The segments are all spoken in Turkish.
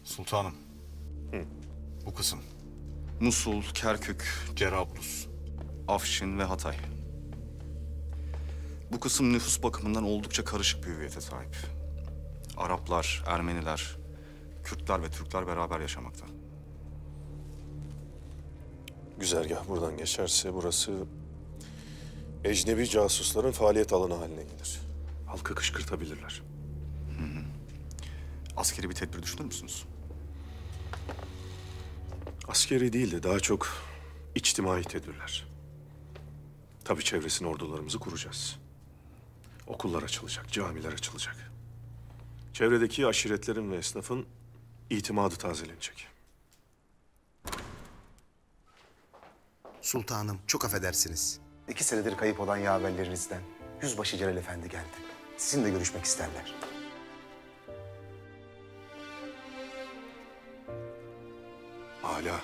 Sultanım. Bu kısım. Musul, Kerkük, Cerablus. Afşin ve Hatay. Bu kısım nüfus bakımından oldukça karışık bir hüviyete sahip. Araplar, Ermeniler, Kürtler ve Türkler beraber yaşamakta. Güzergah buradan geçerse burası ecnebi casusların faaliyet alanı haline gelir. Halkı kışkırtabilirler. Askeri bir tedbir düşünür müsünüz? Askeri değil de daha çok içtimai tedbirler. Tabii çevresine ordularımızı kuracağız. Okullar açılacak, camiler açılacak. Çevredeki aşiretlerin ve esnafın itimadı tazelenecek. Sultanım, çok affedersiniz. 2 senedir kayıp olan yaverlerinizden Yüzbaşı Celal Efendi geldi. Sizinle görüşmek isterler. Âlâ.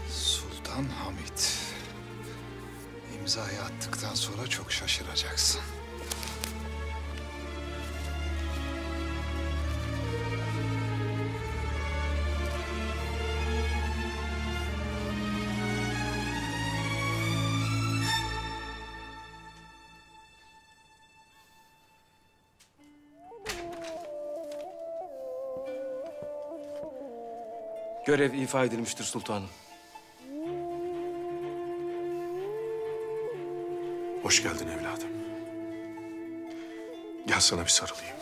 Sultan Hamit. İmzayı attıktan sonra çok şaşıracaksın. Görev ifa edilmiştir sultanım. Hoş geldin evladım. Gel sana bir sarılayım.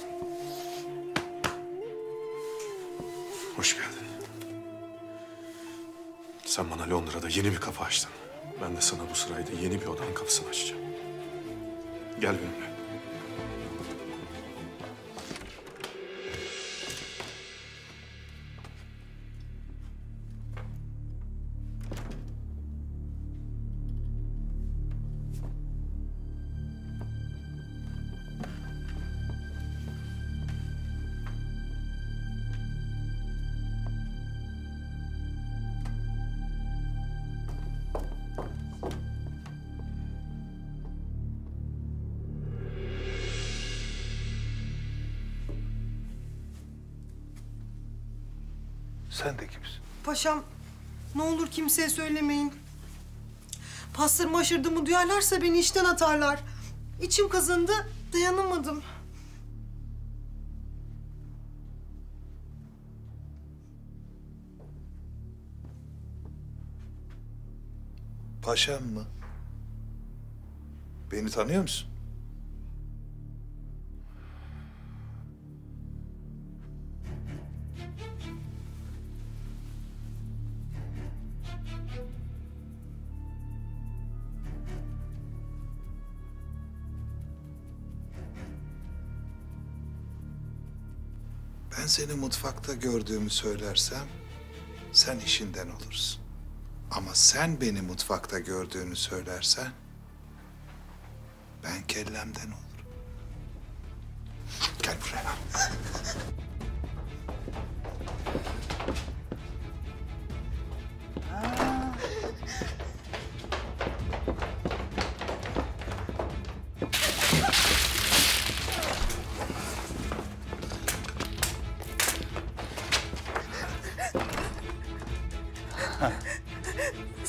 Hoş geldin. Sen bana Londra'da yeni bir kapı açtın. Ben de sana bu sırayda yeni bir odanın kapısını açacağım. Gel benimle. Sen de kimsin? Paşam, ne olur kimseye söylemeyin. Pastırma aşırdığımı duyarlarsa beni işten atarlar. İçim kazındı, dayanamadım. Paşam mı? Beni tanıyor musun? Ben seni mutfakta gördüğümü söylersem sen işinden olursun. Ama sen beni mutfakta gördüğünü söylersen ben kellemden olurum. Gel buraya.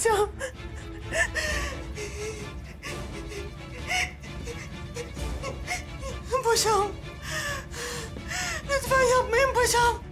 Paşam. Paşam. Lütfen yapmayın paşam.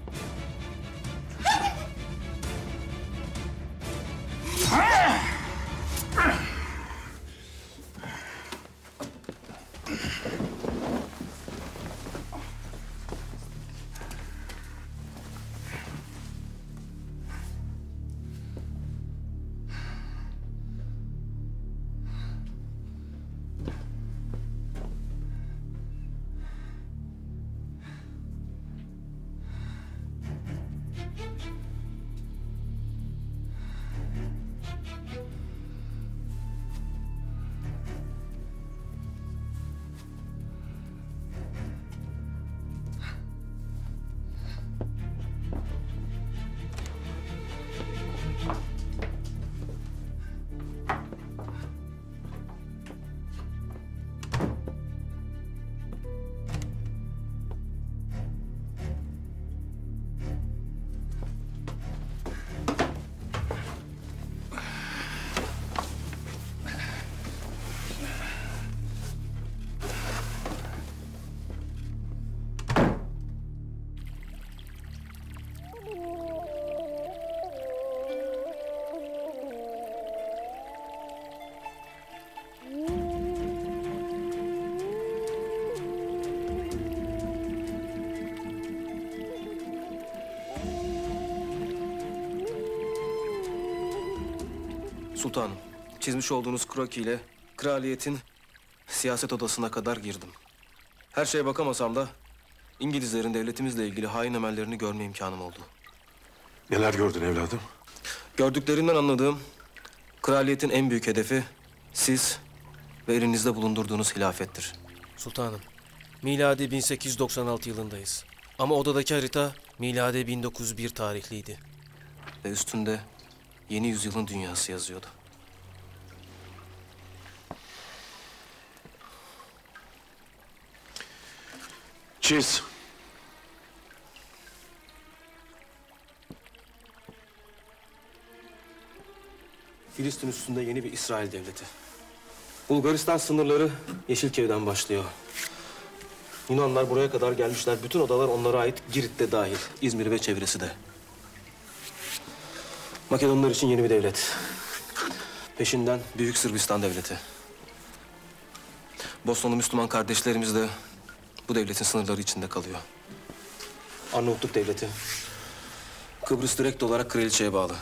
Sultanım, çizmiş olduğunuz kroki ile kraliyetin siyaset odasına kadar girdim. Her şeye bakamasam da İngilizlerin devletimizle ilgili hain emellerini görme imkanım oldu. Neler gördün evladım? Gördüklerinden anladığım kraliyetin en büyük hedefi siz ve elinizde bulundurduğunuz hilafettir. Sultanım, miladi 1896 yılındayız. Ama odadaki harita miladi 1901 tarihliydi. Ve üstünde yeni yüzyılın dünyası yazıyordu. Çiz. Filistin üstünde yeni bir İsrail devleti. Bulgaristan sınırları Yeşilköy'den başlıyor. Yunanlar buraya kadar gelmişler. Bütün odalar onlara ait, Girit de dahil. İzmir ve çevresi de. Makedonlar için yeni bir devlet. Peşinden Büyük Sırbistan devleti. Bosnalı Müslüman kardeşlerimiz de bu devletin sınırları içinde kalıyor. Arnavutluk devleti. Kıbrıs direkt olarak kraliçeye bağlı.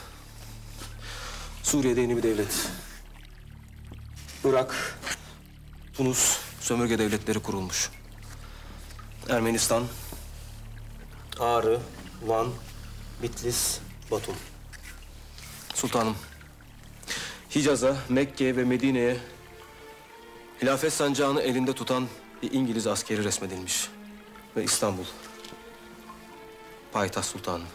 Suriye'de yeni bir devlet. Irak, Tunus, sömürge devletleri kurulmuş. Ermenistan, Ağrı, Van, Bitlis, Batum. Sultanım, Hicaz'a, Mekke'ye ve Medine'ye hilafet sancağını elinde tutan bir İngiliz askeri resmedilmiş. Ve İstanbul, payitaht sultanım.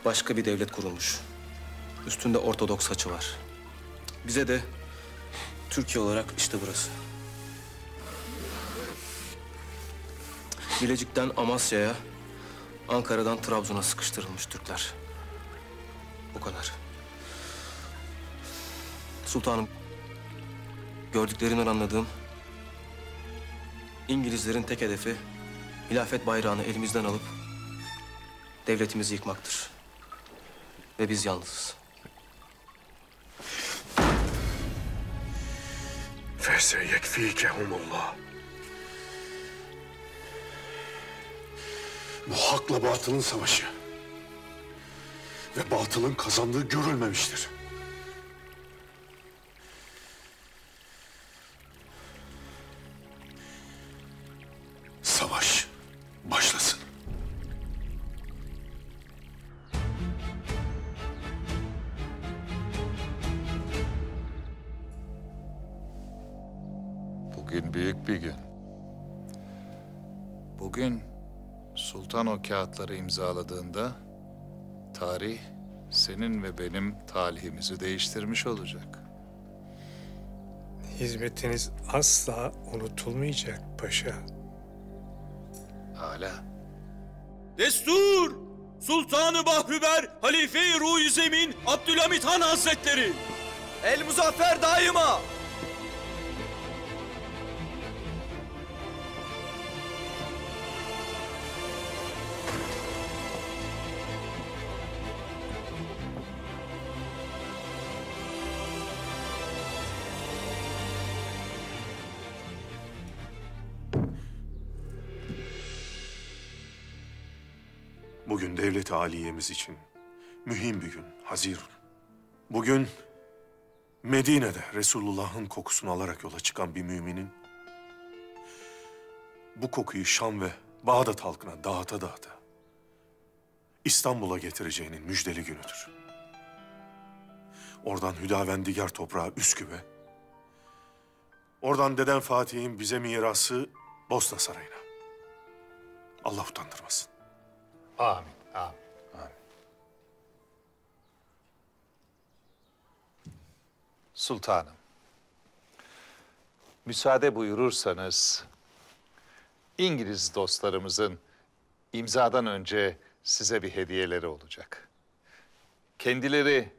Başka bir devlet kurulmuş. Üstünde Ortodoks haçı var. Bize de Türkiye olarak işte burası. Bilecik'ten Amasya'ya, Ankara'dan Trabzon'a sıkıştırılmış Türkler. Bu kadar. Sultanım, gördüklerinden anladığım İngilizlerin tek hedefi hilafet bayrağını elimizden alıp devletimizi yıkmaktır. Ve biz yalnızız. Feseyekfikehumullah. Bu hakla batılın savaşı. Ve batılın kazandığı görülmemiştir. Savaş başlasın. Bugün büyük bir gün. Bugün sultan o kağıtları imzaladığında tarih senin ve benim talihimizi değiştirmiş olacak. Hizmetiniz asla unutulmayacak paşa. Hala. Destur! Sultanı Bahriver, Halife-i Ruh-i Zemin, Abdülhamit Han Hazretleri! El muzaffer daima! Bugün devlet-i aliyemiz için mühim bir gün, Hazirun. Bugün Medine'de Resulullah'ın kokusunu alarak yola çıkan bir müminin bu kokuyu Şam ve Bağdat halkına dağıta dağıta İstanbul'a getireceğinin müjdeli günüdür. Oradan Hüdavendigar toprağı Üsküp'e, oradan Deden Fatih'in bize mirası Bosna Sarayı'na. Allah utandırmasın. Amin, amin. Sultanım, müsaade buyurursanız İngiliz dostlarımızın imzadan önce size bir hediyeleri olacak. Kendileri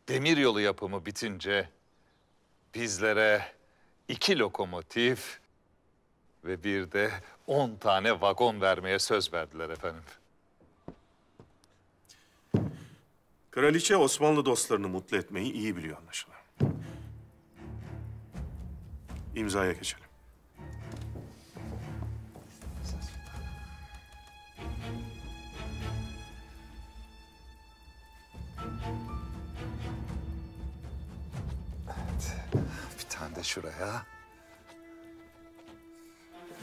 demiryolu yapımı bitince bizlere 2 lokomotif ve bir de 10 tane vagon vermeye söz verdiler efendim. Kraliçe Osmanlı dostlarını mutlu etmeyi iyi biliyor anlaşılan. İmzaya geçelim. şuraya.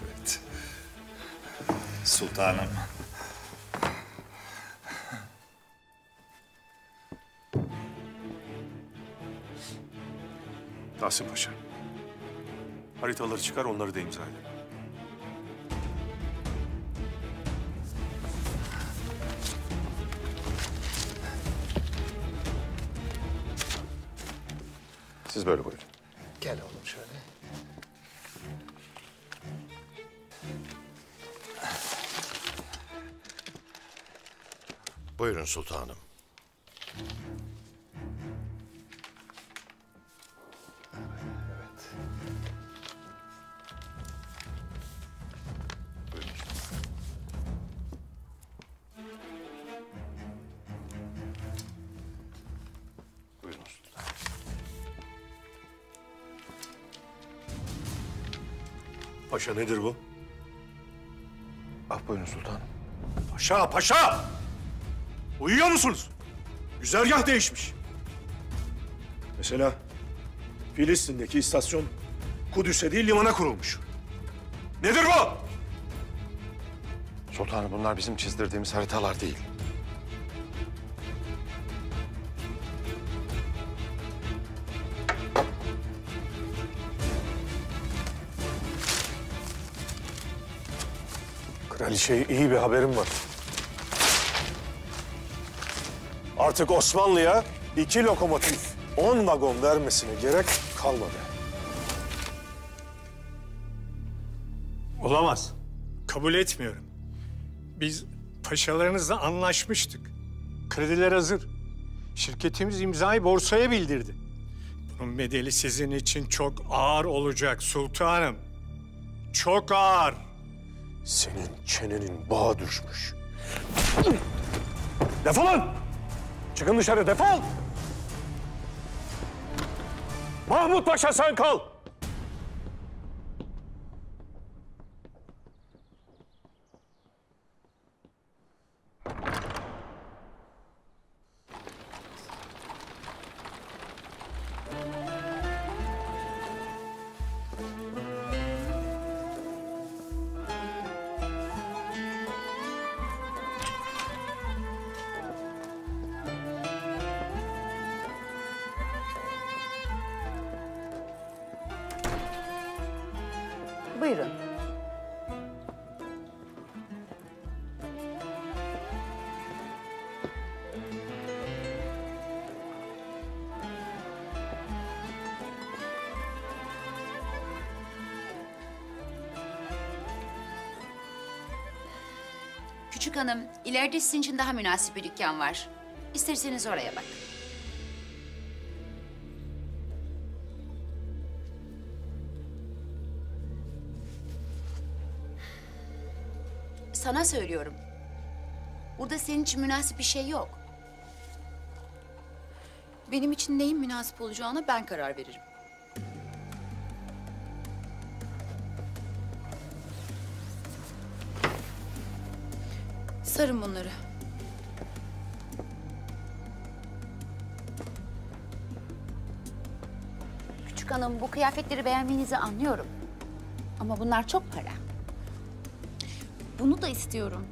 Evet. Sultanım. Tahsin Paşa. Haritaları çıkar, onları da imza edin. Siz böyle buyurun. Gel oğlum şöyle. Buyurun sultanım. Evet. Buyurun. Buyurun sultanım. Paşa nedir bu? Ah buyurun sultanım. Paşa, paşa! Uyuyor musunuz? Güzergah değişmiş. Mesela Filistin'deki istasyon Kudüs'e değil limana kurulmuş. Nedir bu? Sultanım bunlar bizim çizdirdiğimiz haritalar değil. Kraliçeye iyi bir haberim var. Artık Osmanlı'ya 2 lokomotif, 10 vagon vermesine gerek kalmadı. Olamaz. Kabul etmiyorum. Biz paşalarınızla anlaşmıştık. Krediler hazır. Şirketimiz imzayı borsaya bildirdi. Bunun bedeli sizin için çok ağır olacak sultanım. Çok ağır. Senin çenenin bağa düşmüş. Defolun! Çıkın dışarı, defol! Mahmut Paşa sen kal! Buyurun. Küçük hanım, ileride sizin için daha münasip bir dükkan var. İsterseniz oraya bak. Sana söylüyorum. Burada senin için münasip bir şey yok. Benim için neyin münasip olacağına ben karar veririm. Sarın bunları. Küçük hanım, bu kıyafetleri beğenmenizi anlıyorum. Ama bunlar çok para. Bunu da istiyorum.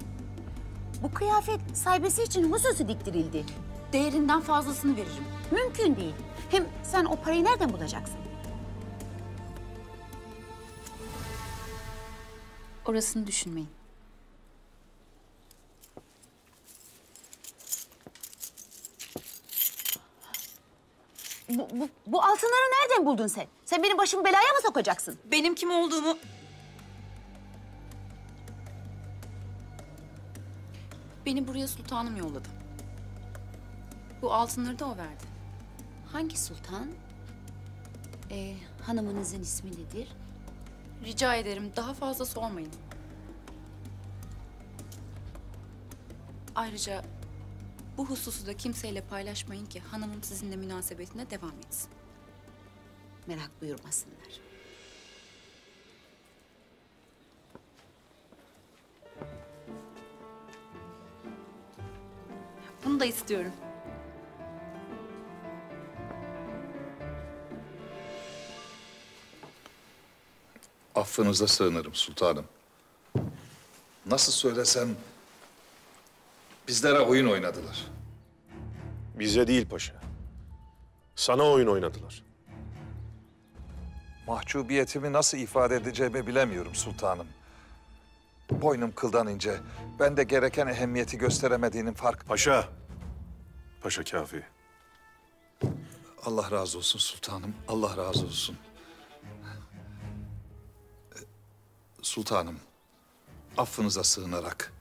Bu kıyafet sahibesi için hususi diktirildi. Değerinden fazlasını veririm. Mümkün değil. Hem sen o parayı nereden bulacaksın? Orasını düşünmeyin. Bu altınları nereden buldun sen? Sen benim başımı belaya mı sokacaksın? Benim kim olduğumu... Beni buraya sultanım yolladı. Bu altınları da o verdi. Hangi sultan? Hanımınızın ismi nedir? Rica ederim daha fazla sormayın. Ayrıca bu hususu da kimseyle paylaşmayın ki hanımım sizinle münasebetine devam etsin. Merak buyurmasınlar. Bunu da istiyorum. Affınıza sığınırım sultanım. Nasıl söylesem, bizlere oyun oynadılar. Bize değil paşa. Sana oyun oynadılar. Mahcubiyetimi nasıl ifade edeceğimi bilemiyorum sultanım. Boynum kıldan ince. Ben de gereken ehemmiyeti gösteremediğinin farkı. Paşa. Paşa kafi. Allah razı olsun sultanım. Allah razı olsun. Sultanım, affınıza sığınarak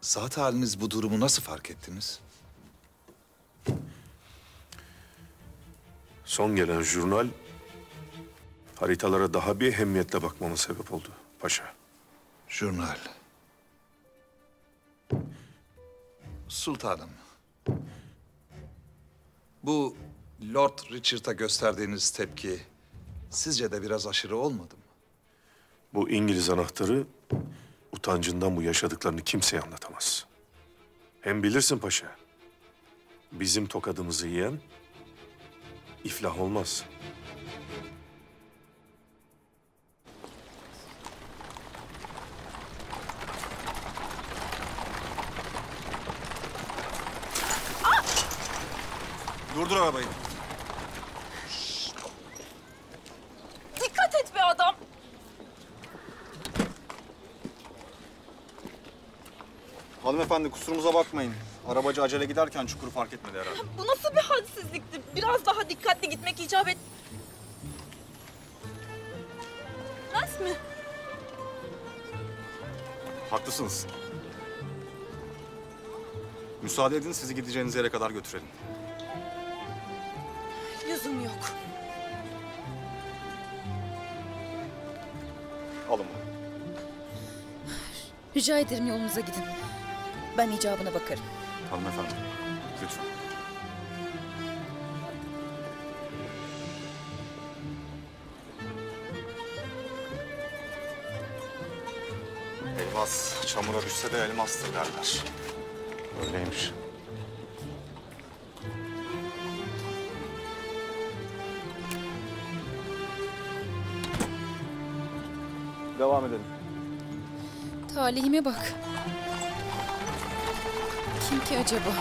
zat haliniz bu durumu nasıl fark ettiniz? Son gelen jurnal haritalara daha bir ehemmiyetle bakmama sebep oldu paşa. Jurnal. Sultanım, bu Lord Richard'a gösterdiğiniz tepki sizce de biraz aşırı olmadı mı? Bu İngiliz anahtarı utancından bu yaşadıklarını kimseye anlatamaz. Hem bilirsin paşa, bizim tokadımızı yiyen iflah olmaz. Durdur arabayı. Dikkat et be adam. Hanımefendi kusurumuza bakmayın. Arabacı acele giderken çukuru fark etmedi herhalde. Bu nasıl bir hadsizlikti? Biraz daha dikkatli gitmek icap et. Nasıl mi? Haklısınız. Müsaade edin sizi gideceğiniz yere kadar götürelim. Lüzum yok. Alın bunu. Rica ederim yolunuza gidin. Ben icabına bakarım. Hanımefendi, lütfen. Elmas çamura düşse de elmastır derler. Öyleymiş. Devam edelim. Talihime bak. Kim ki acaba?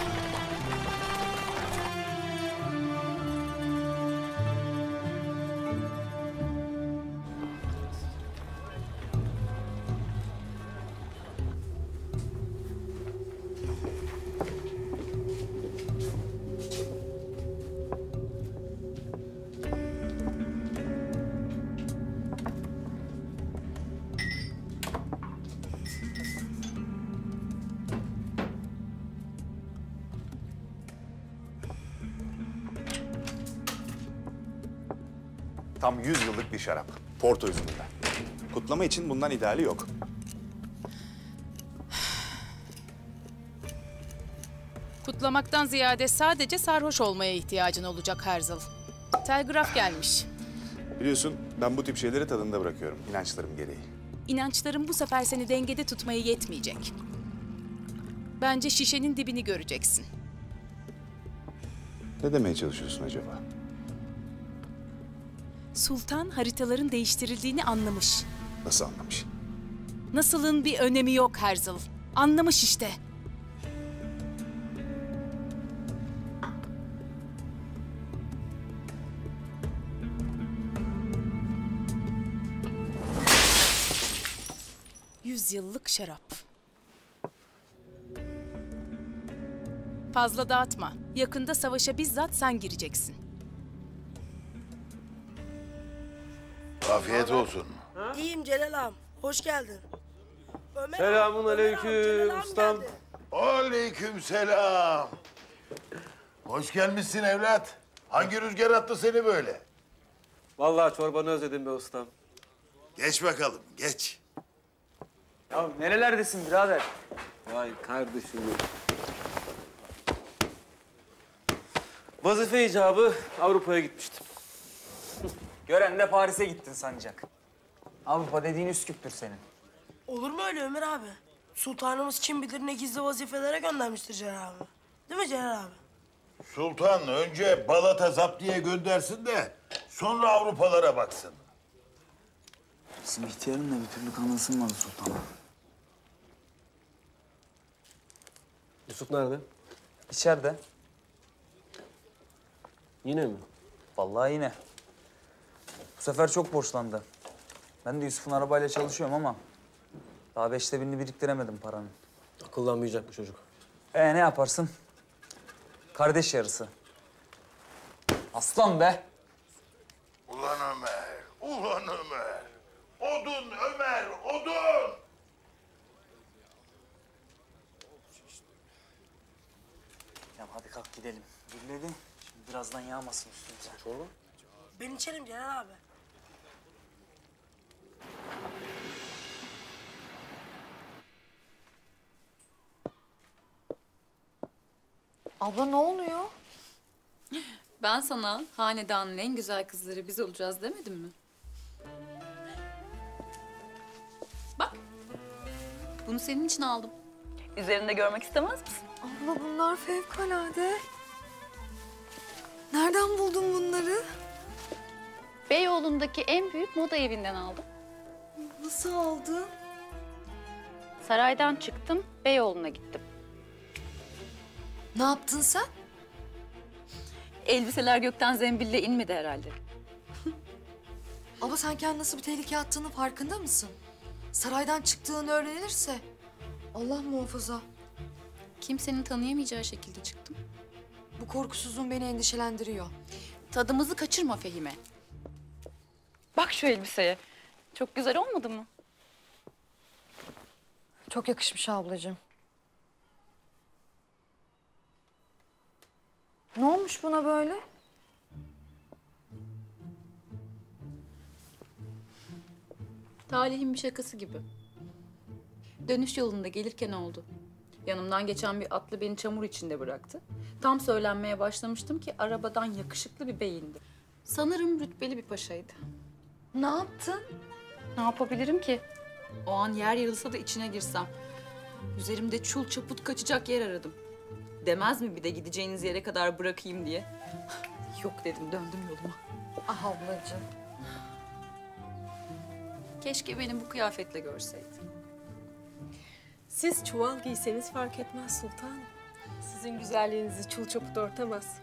Tam 100 yıllık bir şarap. Porto üzümünden. Kutlama için bundan ideali yok. Kutlamaktan ziyade sadece sarhoş olmaya ihtiyacın olacak Herzl. Telgraf gelmiş. Biliyorsun ben bu tip şeyleri tadında bırakıyorum. İnançlarım gereği. İnançların bu sefer seni dengede tutmaya yetmeyecek. Bence şişenin dibini göreceksin. Ne demeye çalışıyorsun acaba? Sultan haritaların değiştirildiğini anlamış. Nasıl anlamış? Nasılın bir önemi yok Herzl. Anlamış işte. Yüzyıllık şarap. Fazla dağıtma. Yakında savaşa bizzat sen gireceksin. Afiyet olsun. İyiyim Celal ağam. Hoş geldin. Selamun aleyküm ustam. Aleyküm selam. Hoş gelmişsin evlat. Hangi rüzgar attı seni böyle? Vallahi çorbanı özledim be ustam. Geç bakalım, geç. Ya nerelerdesin birader? Vay kardeşim. Vazife icabı Avrupa'ya gitmiştim. Gören de Paris'e gittin sanacak. Avrupa dediğin Üsküp'tür senin. Olur mu öyle Ömer abi? Sultanımız kim bilir ne gizli vazifelere göndermiştir Celal abi. Değil mi Celal abi? Sultan önce Balat'a zaptiye göndersin de sonra Avrupalara baksın. Bizim ihtiyarın da bir türlü kanı ısınmadı sultana. Yusuf nerede? İçeride. Yine mi? Vallahi yine. Bu sefer çok borçlandı. Ben de Yusuf'un arabayla çalışıyorum ama daha 5'te 1'ini biriktiremedim paranın. Akıllanmayacak bu çocuk. Ne yaparsın? Kardeş yarısı. Aslan be! Ulan Ömer, ulan Ömer. Odun Ömer, odun! Ya hadi kalk gidelim. Gürledi. Şimdi birazdan yağmasın üstümüze. Çorba? Ben içerim Celal abi. Abla ne oluyor? Ben sana hanedanın en güzel kızları biz olacağız demedim mi? Bak. Bunu senin için aldım. Üzerinde görmek istemez misin? Abla bunlar fevkalade. Nereden buldun bunları? Beyoğlu'ndaki en büyük moda evinden aldım. Nasıl aldın? Saraydan çıktım, Beyoğlu'na gittim. Ne yaptın sen? Elbiseler gökten zembille inmedi herhalde. Abla sen kendine nasıl bir tehlike attığının farkında mısın? Saraydan çıktığını öğrenilirse Allah muhafaza. Kimsenin tanıyamayacağı şekilde çıktım. Bu korkusuzluğun beni endişelendiriyor. Tadımızı kaçırma Fehime. Bak şu elbiseye. Çok güzel olmadı mı? Çok yakışmış ablacığım. Ne olmuş buna böyle? Talihin bir şakası gibi. Dönüş yolunda gelirken oldu. Yanımdan geçen bir atlı beni çamur içinde bıraktı. Tam söylenmeye başlamıştım ki arabadan yakışıklı bir bey indi. Sanırım rütbeli bir paşaydı. Ne yaptın? Ne yapabilirim ki? O an yer yarılsa da içine girsem. Üzerimde çul çaput kaçacak yer aradım. Demez mi bir de gideceğiniz yere kadar bırakayım diye? Yok dedim, döndüm yoluma. Ah ablacığım. Keşke beni bu kıyafetle görseydi. Siz çuval giyseniz fark etmez sultanım. Sizin güzelliğinizi çul çaput örtemez.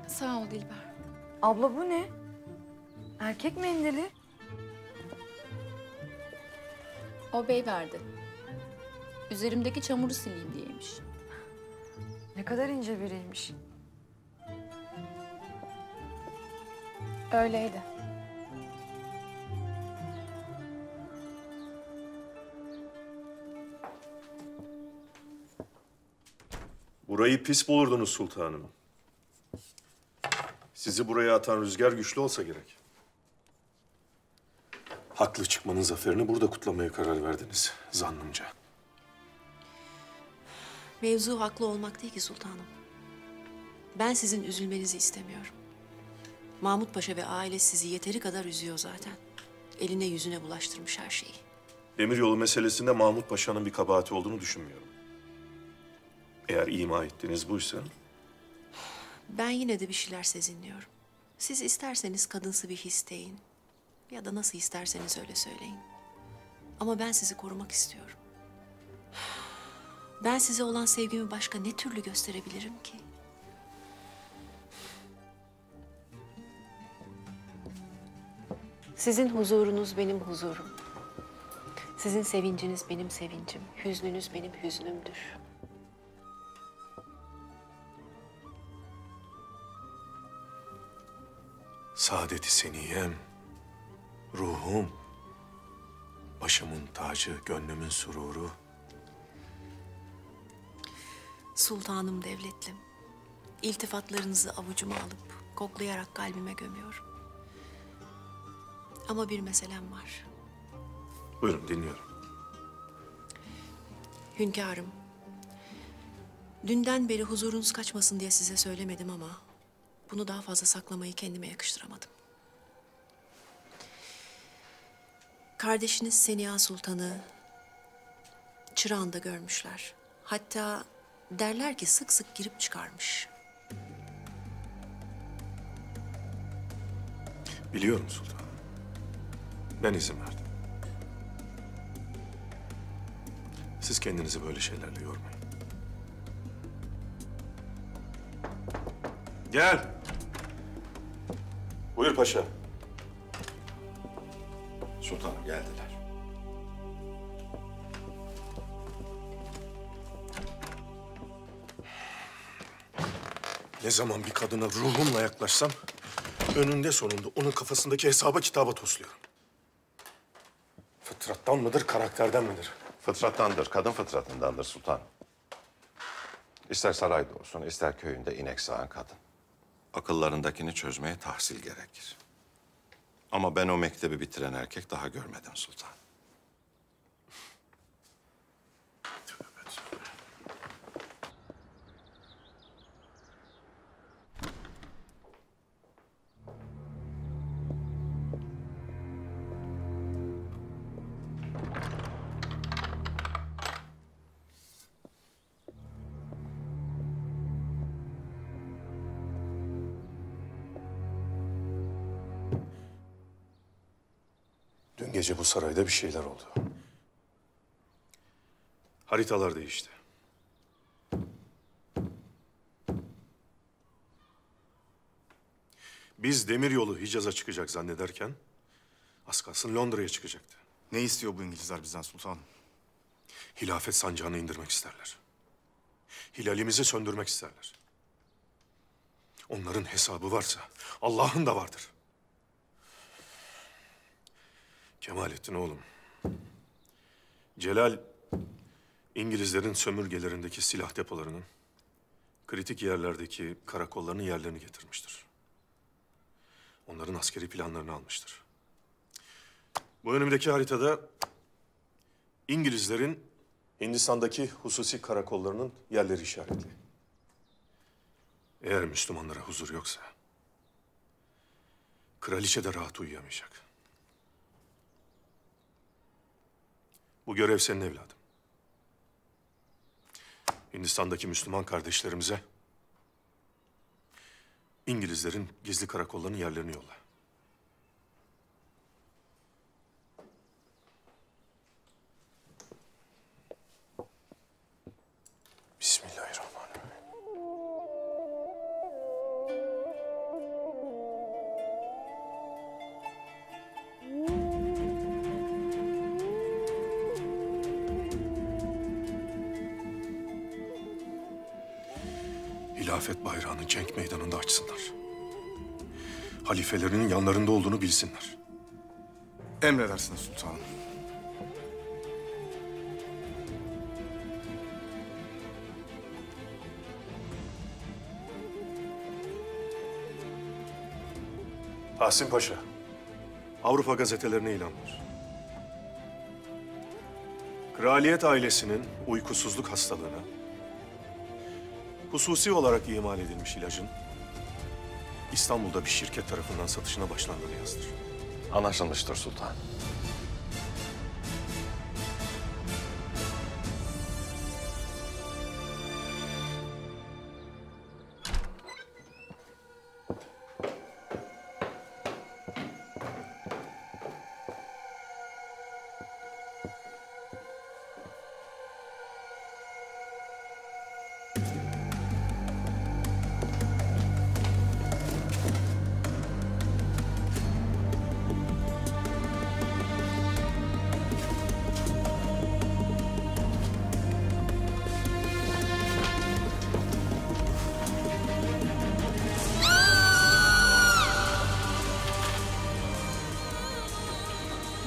Sağ ol Dilber. Abla bu ne? Erkek mendili. O bey verdi. Üzerimdeki çamuru sileyim diyeymiş. Ne kadar ince biriymiş. Öyleydi. Burayı pis bulurdunuz sultanım. Sizi buraya atan rüzgar güçlü olsa gerek. Haklı çıkmanın zaferini burada kutlamaya karar verdiniz zannımca. Mevzu haklı olmak değil ki sultanım. Ben sizin üzülmenizi istemiyorum. Mahmut Paşa ve ailesi sizi yeteri kadar üzüyor zaten. Eline yüzüne bulaştırmış her şeyi. Demiryolu meselesinde Mahmut Paşa'nın bir kabahati olduğunu düşünmüyorum. Eğer ima ettiğiniz buysa... Ben yine de bir şeyler sezinliyorum. Siz isterseniz kadınsı bir his deyin. Ya da nasıl isterseniz öyle söyleyin. Ama ben sizi korumak istiyorum. Ben size olan sevgimi başka ne türlü gösterebilirim ki? Sizin huzurunuz benim huzurum. Sizin sevinciniz benim sevincim. Hüznünüz benim hüznümdür. Saadet-i seniyem, ruhum, başımın tacı, gönlümün sururu. Sultanım devletlim. İltifatlarınızı avucuma alıp koklayarak kalbime gömüyorum. Ama bir meselem var. Buyurun dinliyorum. Hünkârım, dünden beri huzurunuz kaçmasın diye size söylemedim ama bunu daha fazla saklamayı kendime yakıştıramadım. Kardeşiniz Seniha Sultan'ı çırağında görmüşler. Hatta derler ki sık sık girip çıkarmış. Biliyorum sultanım. Ben izin verdim. Siz kendinizi böyle şeylerle yormayın. Gel. Buyur paşa. Sultanım geldiler. Ne zaman bir kadına ruhumla yaklaşsam... ...önünde sonunda onun kafasındaki hesaba kitaba tosluyorum. Fıtrattan mıdır, karakterden midir? Fıtrattandır, kadın fıtratındandır sultan. İster sarayda olsun, ister köyünde inek sağan kadın. Akıllarındakini çözmeye tahsil gerekir. Ama ben o mektebi bitiren erkek daha görmedim sultan. Dün gece bu sarayda bir şeyler oldu. Haritalar değişti. Biz demiryolu Hicaz'a çıkacak zannederken... ...az kalsın Londra'ya çıkacaktı. Ne istiyor bu İngilizler bizden sultanım? Hilafet sancağını indirmek isterler. Hilalimizi söndürmek isterler. Onların hesabı varsa Allah'ın da vardır. Kemalettin oğlum. Celal, İngilizlerin sömürgelerindeki silah depolarının... ...kritik yerlerdeki karakollarının yerlerini getirmiştir. Onların askeri planlarını almıştır. Bu önümdeki haritada... İngilizlerin Hindistan'daki hususi karakollarının yerleri işaretli. Eğer Müslümanlara huzur yoksa... ...kraliçe de rahat uyuyamayacak. Bu görev senin evladım. Hindistan'daki Müslüman kardeşlerimize... ...İngilizlerin gizli karakollarının yerlerini yolla. Bismillahirrahmanirrahim. Hilafet bayrağını cenk meydanında açsınlar. Halifelerinin yanlarında olduğunu bilsinler. Emredersiniz sultanım. Tahsin Paşa, Avrupa gazetelerine ilan ver. Kraliyet ailesinin uykusuzluk hastalığına, hususi olarak imal edilmiş ilacın İstanbul'da bir şirket tarafından satışına başlandığını yazdır. Anlaşılmıştır sultan.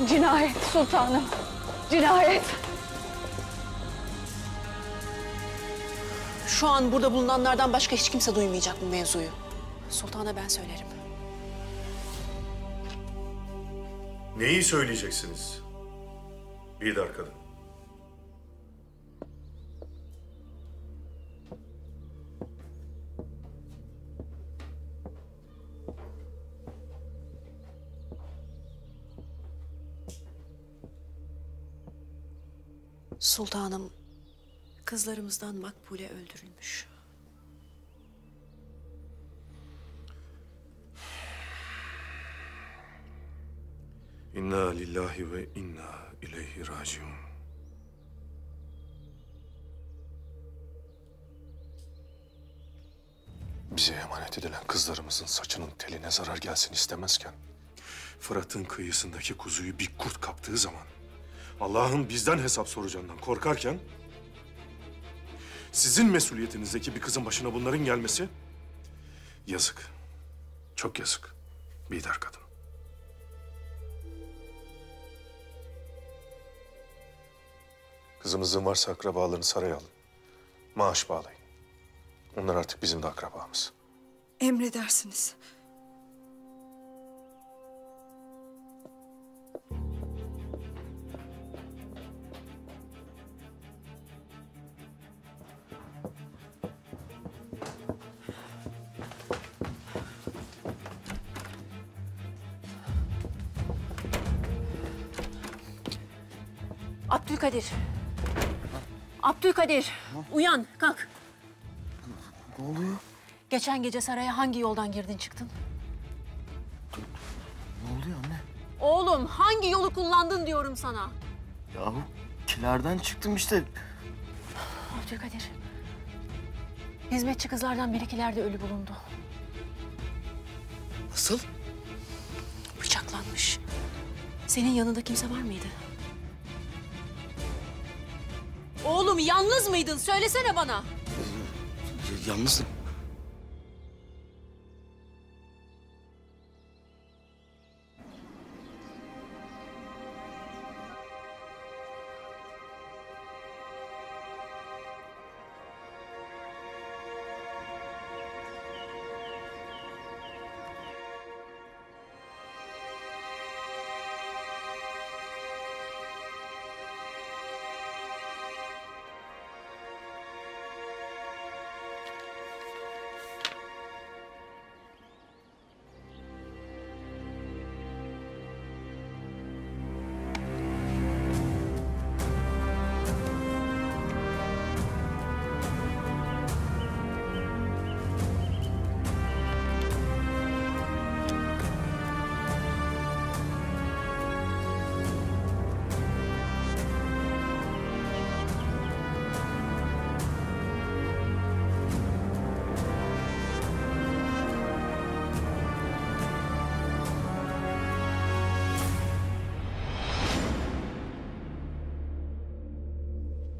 Cinayet sultanım. Cinayet. Şu an burada bulunanlardan başka hiç kimse duymayacak bu mevzuyu. Sultana ben söylerim. Neyi söyleyeceksiniz? Bidar kadın. Sultanım, kızlarımızdan Makbule öldürülmüş. İnna lillahi ve inna ileyhi raciun. Bize emanet edilen kızlarımızın saçının teline zarar gelsin istemezken, Fırat'ın kıyısındaki kuzuyu bir kurt kaptığı zaman, Allah'ın bizden hesap soracağından korkarken, sizin mesuliyetinizdeki bir kızın başına bunların gelmesi yazık. Çok yazık. Bihter kadın. Kızımızın varsa akrabalarını saraya alın. Maaş bağlayın. Onlar artık bizim de akrabamız. Emredersiniz. Abdülkadir. Abdülkadir. Uyan, kalk. Ne oluyor? Geçen gece saraya hangi yoldan girdin çıktın? Ne oluyor anne? Oğlum, hangi yolu kullandın diyorum sana. Yahu kilerden çıktım işte. Abdülkadir. Hizmetçi kızlardan bir ikilerde ölü bulundu. Nasıl? Bıçaklanmış. Senin yanında kimse var mıydı? Oğlum yalnız mıydın? Söylesene bana. Yalnızdım.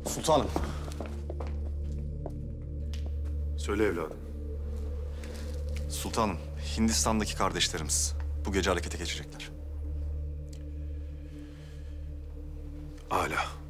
Sultanım. Söyle evladım. Sultanım, Hindistan'daki kardeşlerimiz bu gece harekete geçecekler. Âlâ.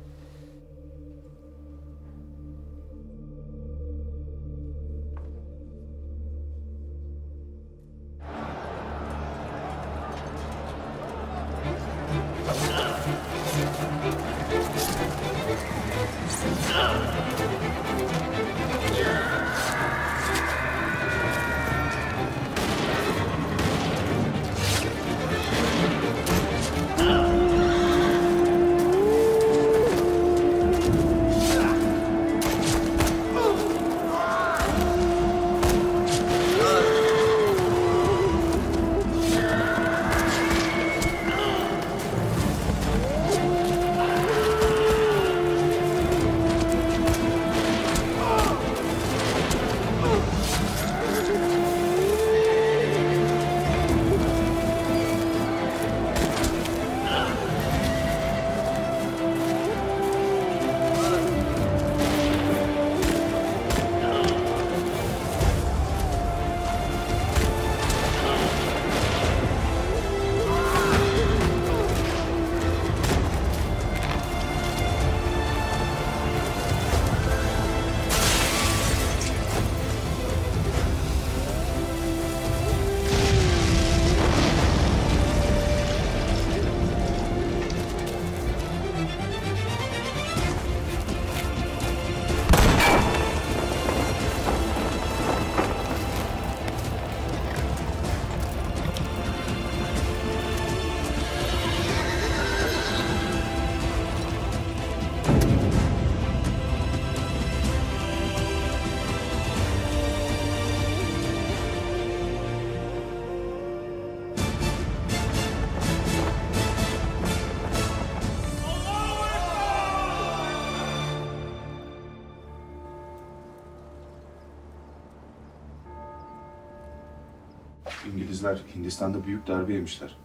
İngilizler Hindistan'da büyük darbe yemişler.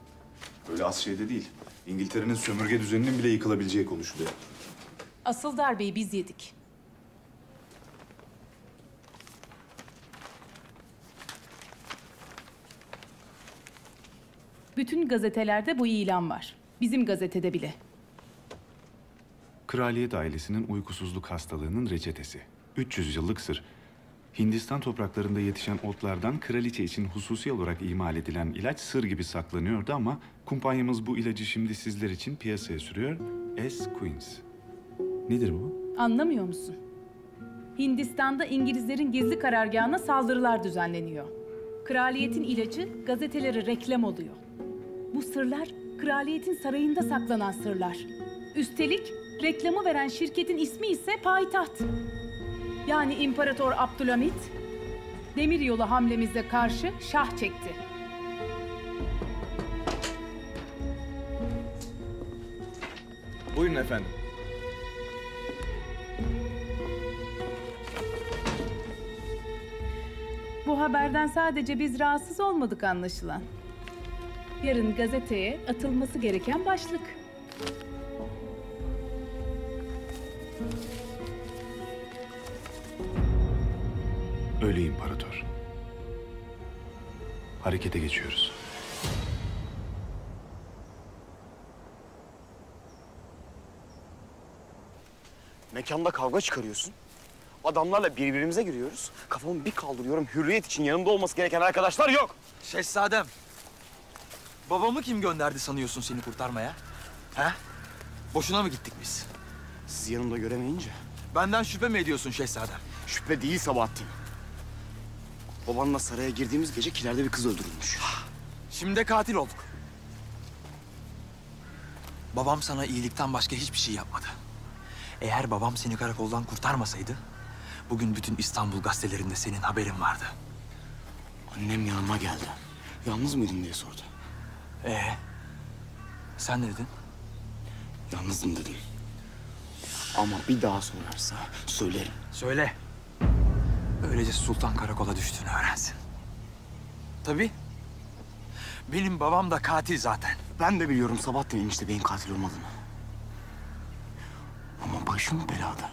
Öyle az şeyde değil. İngiltere'nin sömürge düzeninin bile yıkılabileceği konuşuluyor. Asıl darbeyi biz yedik. Bütün gazetelerde bu ilan var. Bizim gazetede bile. Kraliyet ailesinin uykusuzluk hastalığının reçetesi. 300 yıllık sır. Hindistan topraklarında yetişen otlardan kraliçe için hususi olarak imal edilen ilaç sır gibi saklanıyordu ama kumpanyamız bu ilacı şimdi sizler için piyasaya sürüyor. S. Queens. Nedir bu? Anlamıyor musun? Hindistan'da İngilizlerin gizli karargahına saldırılar düzenleniyor. Kraliyetin ilacı gazetelere reklam oluyor. Bu sırlar kraliyetin sarayında saklanan sırlar. Üstelik reklamı veren şirketin ismi ise payitaht. Yani İmparator Abdülhamit demiryolu hamlemize karşı şah çekti. Buyurun efendim. Bu haberden sadece biz rahatsız olmadık anlaşılan. Yarın gazeteye atılması gereken başlık. Öyle imparator. Harekete geçiyoruz. Mekanda kavga çıkarıyorsun. Adamlarla birbirimize giriyoruz. Kafamı bir kaldırıyorum. Hürriyet için yanımda olması gereken arkadaşlar yok. Şehzadem. Babamı kim gönderdi sanıyorsun seni kurtarmaya? He? Boşuna mı gittik biz? Sizi yanımda göremeyince. Benden şüphe mi ediyorsun şehzadem? Şüphe değil Sabahattin. Babanla saraya girdiğimiz gece kilerde bir kız öldürülmüş. Şimdi de katil olduk. Babam sana iyilikten başka hiçbir şey yapmadı. Eğer babam seni karakoldan kurtarmasaydı, bugün bütün İstanbul gazetelerinde senin haberin vardı. Annem yanıma geldi. Yalnız mıydın diye sordu. Sen ne dedin? Yalnızdım dedim. Ama bir daha sorarsa söylerim. Söyle. Böylece Sultan karakola düştüğünü öğrensin. Tabii. Benim babam da katil zaten. Ben de biliyorum Sabahattin enişte beyin katil olmadığını. Ama başım belada.